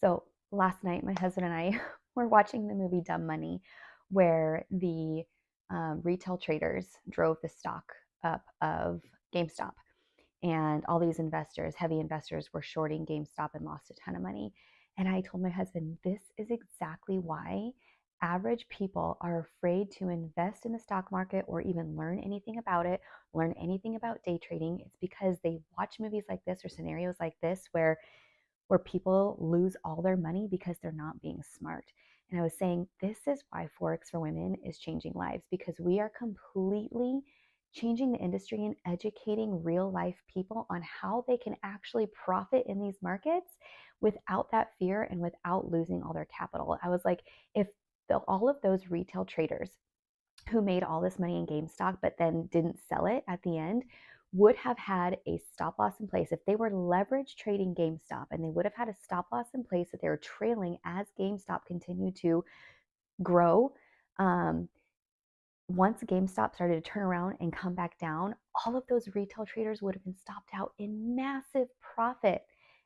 So last night, my husband and I were watching the movie Dumb Money, where the retail traders drove the stock up of GameStop. And all these investors, heavy investors, were shorting GameStop and lost a ton of money. And I told my husband, this is exactly why average people are afraid to invest in the stock market or even learn anything about it, learn anything about day trading. It's because they watch movies like this or scenarios like this where people lose all their money because they're not being smart. And I was saying, this is why Forex for Women is changing lives, because we are completely changing the industry and educating real life people on how they can actually profit in these markets without that fear and without losing all their capital. I was like, if all of those retail traders who made all this money in GameStop but then didn't sell it at the end would have had a stop loss in place. If they were leverage trading GameStop, and they would have had a stop loss in place that they were trailing as GameStop continued to grow, um, once GameStop started to turn around and come back down, all of those retail traders would have been stopped out in massive profit.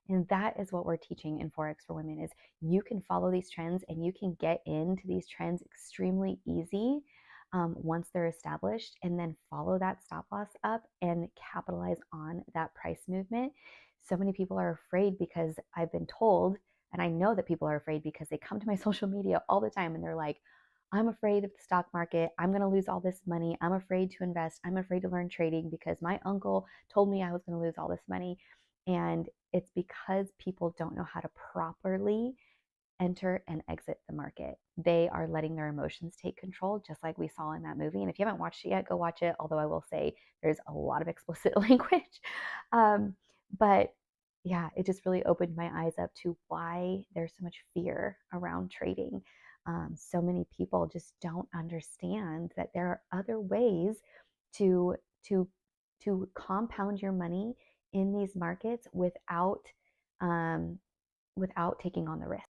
And that is what we're teaching in Forex for Women: is you can follow these trends and you can get into these trends extremely easy once they're established, and then follow that stop loss up and capitalize on that price movement. So many people are afraid because I've been told, and I know that people are afraid because they come to my social media all the time and they're like, I'm afraid of the stock market. I'm going to lose all this money. I'm afraid to invest. I'm afraid to learn trading because my uncle told me I was going to lose all this money. And it's because people don't know how to properly enter and exit the market. They are letting their emotions take control, just like we saw in that movie. And if you haven't watched it yet, go watch it. Although I will say there's a lot of explicit language. But yeah, it just really opened my eyes up to why there's so much fear around trading. So many people just don't understand that there are other ways to to to compound your money in these markets without um, without taking on the risk.